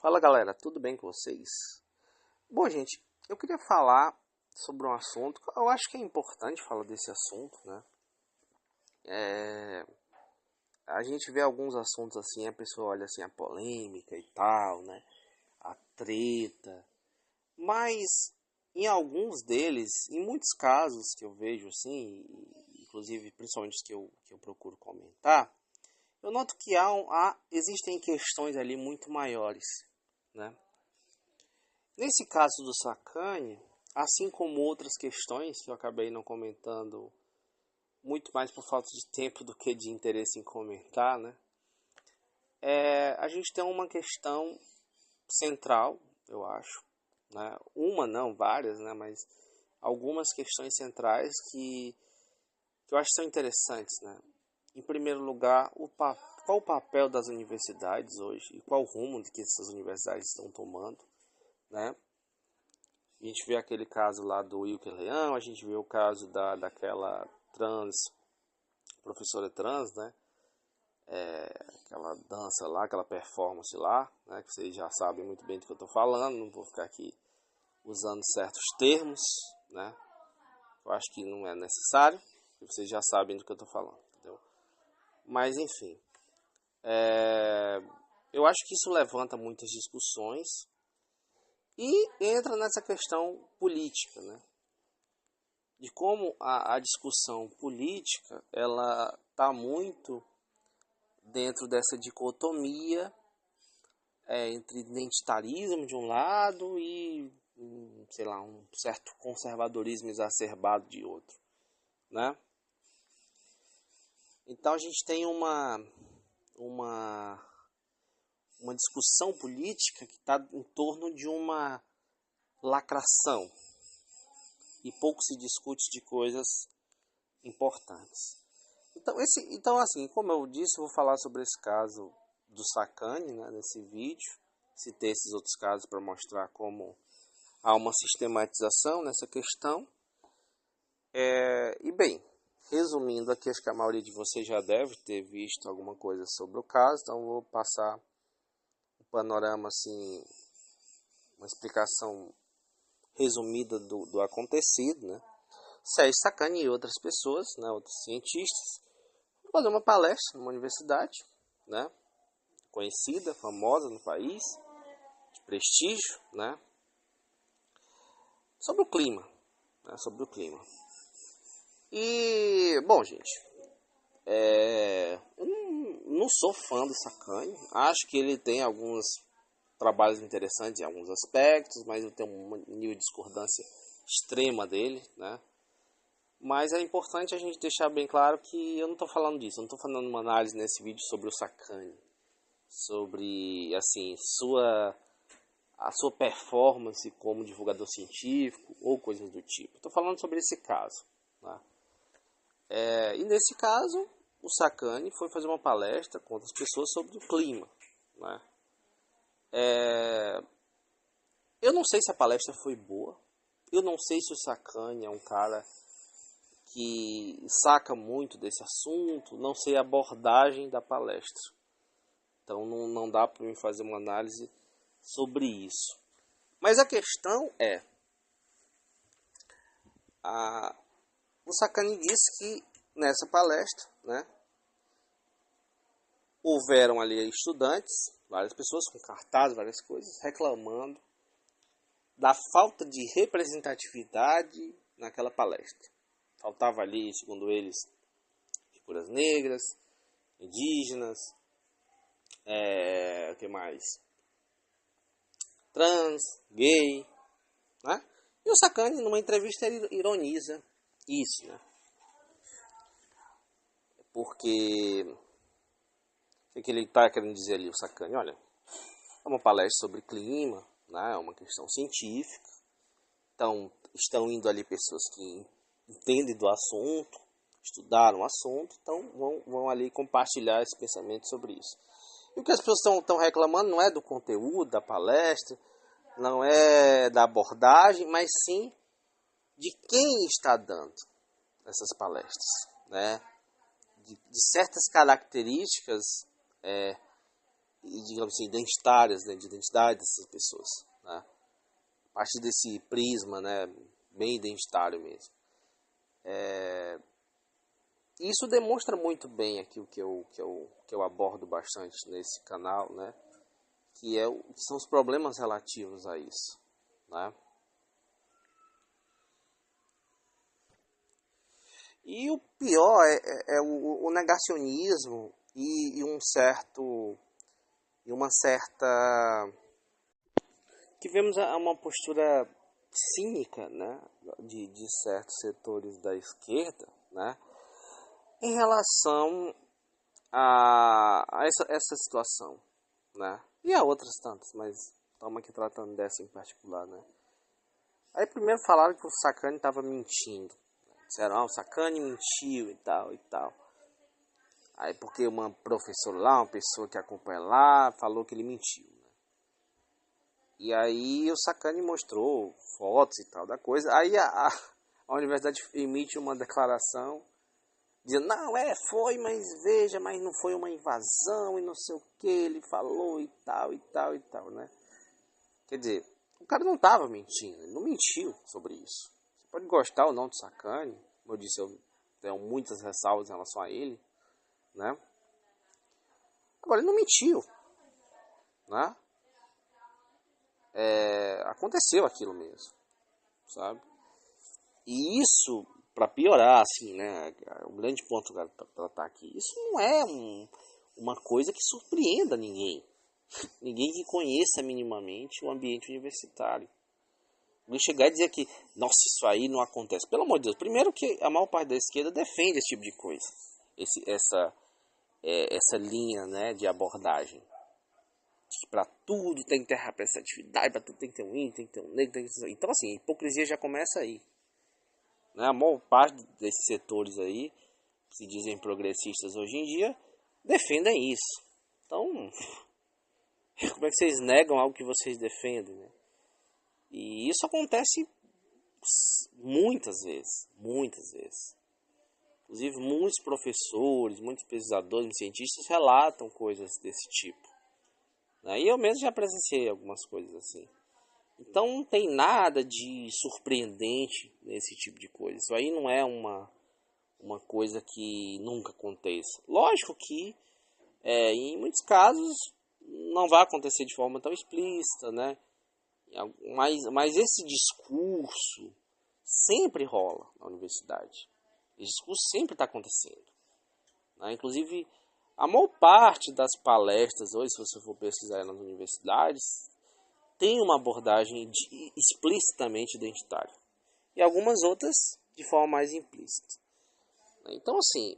Fala galera, tudo bem com vocês? Bom gente, eu queria falar sobre um assunto, eu acho que é importante falar desse assunto, né? A gente vê alguns assuntos assim, a pessoa olha assim a polêmica e tal, né? A treta, mas em alguns deles, em muitos casos que eu vejo assim, inclusive principalmente os que eu procuro comentar, eu noto que existem questões ali muito maiores, né? Nesse caso do Sacani, assim como outras questões que eu acabei não comentando, muito mais por falta de tempo do que de interesse em comentar, né? A gente tem uma questão central, eu acho, né? Uma não, várias, né? Mas algumas questões centrais que eu acho que são interessantes, né? Em primeiro lugar, qual o papel das universidades hoje e qual o rumo que essas universidades estão tomando, né? A gente vê aquele caso lá do Wilker Leão, a gente vê o caso daquela professora trans, né? Aquela dança lá, aquela performance lá, né? Que vocês já sabem muito bem do que eu estou falando, não vou ficar aqui usando certos termos, né? Eu acho que não é necessário, porque vocês já sabem do que eu estou falando, entendeu? Mas enfim, eu acho que isso levanta muitas discussões e entra nessa questão política, né? De como a discussão política ela está muito dentro dessa dicotomia entre identitarismo de um lado e, sei lá, um certo conservadorismo exacerbado de outro, né? Então a gente tem uma discussão política que está em torno de uma lacração e pouco se discute de coisas importantes. Então, assim, como eu disse, eu vou falar sobre esse caso do Sacani, né, nesse vídeo. Citei esses outros casos para mostrar como há uma sistematização nessa questão. E bem, resumindo aqui, acho que a maioria de vocês já deve ter visto alguma coisa sobre o caso, então eu vou passar um panorama, assim, uma explicação resumida do acontecido, né? Sérgio Sacani e outras pessoas, né, outros cientistas, fazer uma palestra numa universidade, né, conhecida, famosa no país, de prestígio, né, sobre o clima, né, sobre o clima. E, bom, gente, eu não sou fã do Sacani, acho que ele tem alguns trabalhos interessantes em alguns aspectos, mas eu tenho um nível de discordância extrema dele, né. Mas é importante a gente deixar bem claro que eu não estou falando disso, eu não estou falando uma análise nesse vídeo sobre o Sacani, sobre, assim, a sua performance como divulgador científico ou coisas do tipo. Estou falando sobre esse caso, né? E nesse caso, o Sacani foi fazer uma palestra com outras pessoas sobre o clima, né? Eu não sei se a palestra foi boa, eu não sei se o Sacani é um cara que saca muito desse assunto, não sei a abordagem da palestra. Então não dá para mim fazer uma análise sobre isso. Mas a questão o Sacani disse que nessa palestra, né, houveram ali estudantes, várias pessoas com cartazes, várias coisas, reclamando da falta de representatividade naquela palestra. Faltava ali, segundo eles, figuras negras, indígenas, o que mais? Trans, gay, né? E o Sacani, numa entrevista, ele ironiza isso, né? Porque o que ele está querendo dizer ali, o Sacani? Olha, é uma palestra sobre clima, né? É uma questão científica. Então, estão indo ali pessoas que entendem do assunto, estudaram o assunto, então vão ali compartilhar esse pensamento sobre isso. E o que as pessoas estão reclamando não é do conteúdo da palestra, não é da abordagem, mas sim de quem está dando essas palestras, né? De certas características digamos assim, identitárias, né, de identidade dessas pessoas, né? A partir desse prisma, né, bem identitário mesmo. Isso demonstra muito bem aqui o que eu abordo bastante nesse canal, né? Que são os problemas relativos a isso, né? E o pior é o negacionismo e uma certa, que vemos uma postura cínica, né, de certos setores da esquerda, né, em relação a essa situação, né, e a outras tantas, mas estamos aqui tratando dessa em particular, né. Aí primeiro falaram que o Sacani estava mentindo, disseram, o Sacani mentiu e tal e tal. Aí porque uma professora lá, uma pessoa que acompanha lá, falou que ele mentiu, né? E aí o Sacani mostrou fotos e tal da coisa. Aí a universidade emite uma declaração dizendo, não, foi, mas veja, mas não foi uma invasão e não sei o que, ele falou e tal, e tal, e tal, né? Quer dizer, o cara não estava mentindo, ele não mentiu sobre isso. Você pode gostar ou não do Sacani, como eu disse, eu tenho muitas ressalvas em relação a ele, né? Agora, ele não mentiu, né? Aconteceu aquilo mesmo, sabe? E isso, para piorar, assim, né? O grande ponto para tratar aqui, isso não é uma coisa que surpreenda ninguém. Ninguém que conheça minimamente o ambiente universitário. Não chegar e dizer que, nossa, isso aí não acontece. Pelo amor de Deus, primeiro que a maior parte da esquerda defende esse tipo de coisa. Essa linha, né, de abordagem. Para tudo tem que ter representatividade, para tudo tem que ter um índio, tem que ter um negro, tem que ter... Então, assim, a hipocrisia já começa aí. Né? A maior parte desses setores aí, que se dizem progressistas hoje em dia, defendem isso. Então, como é que vocês negam algo que vocês defendem, né? E isso acontece muitas vezes. Inclusive, muitos professores, muitos pesquisadores, cientistas relatam coisas desse tipo. Né? E eu mesmo já presenciei algumas coisas assim. Então, não tem nada de surpreendente nesse tipo de coisa. Isso aí não é uma coisa que nunca aconteça. Lógico que, em muitos casos, não vai acontecer de forma tão explícita, né? Mas esse discurso sempre rola na universidade. Esse discurso sempre está acontecendo. Né? Inclusive, a maior parte das palestras hoje, se você for pesquisar nas universidades, tem uma abordagem explicitamente identitária. E algumas outras de forma mais implícita. Então, assim,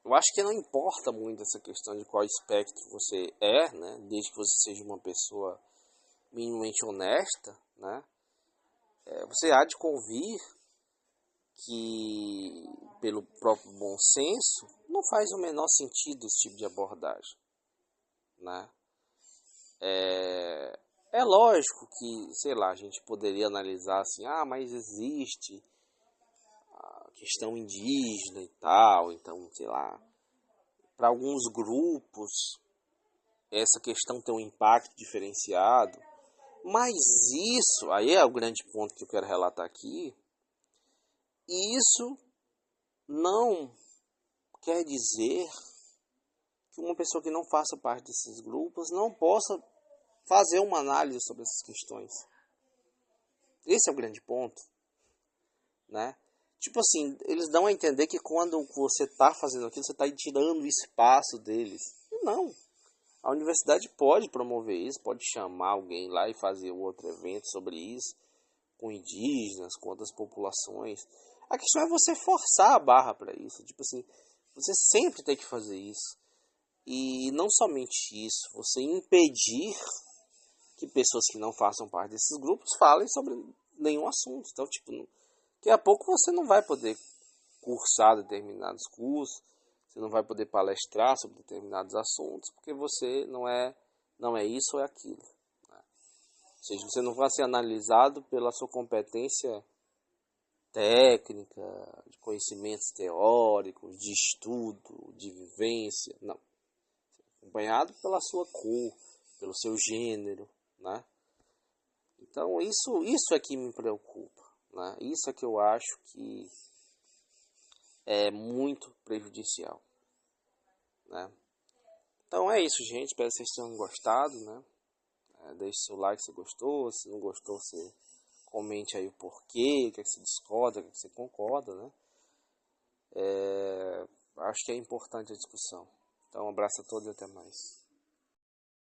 eu acho que não importa muito essa questão de qual espectro você é, né? Desde que você seja uma pessoa minimamente honesta, né? Você há de convir que, pelo próprio bom senso, não faz o menor sentido esse tipo de abordagem, né? É lógico que, sei lá, a gente poderia analisar assim, mas existe a questão indígena e tal, então, sei lá, para alguns grupos essa questão tem um impacto diferenciado, mas isso, aí é o grande ponto que eu quero relatar aqui, isso não quer dizer que uma pessoa que não faça parte desses grupos não possa fazer uma análise sobre essas questões. Esse é o grande ponto, né? Tipo assim, eles dão a entender que quando você está fazendo aquilo, você está tirando o espaço deles. E não. A universidade pode promover isso, pode chamar alguém lá e fazer um outro evento sobre isso, com indígenas, com outras populações. A questão é você forçar a barra para isso. Tipo assim, você sempre tem que fazer isso. E não somente isso, você impedir que pessoas que não façam parte desses grupos falem sobre nenhum assunto. Então, tipo, daqui a pouco você não vai poder cursar determinados cursos, você não vai poder palestrar sobre determinados assuntos, porque você não é isso ou é aquilo. Né? Ou seja, você não vai ser analisado pela sua competência técnica, de conhecimentos teóricos, de estudo, de vivência, não. Acompanhado pela sua cor, pelo seu gênero, né? Então isso é que me preocupa, né? Isso é que eu acho que é muito prejudicial, né? Então é isso, gente. Espero que vocês tenham gostado, né? Deixe seu like se gostou. Se não gostou, você comente aí o porquê, o que é que você discorda, o que é que você concorda, né? Acho que é importante a discussão. Então um abraço a todos e até mais.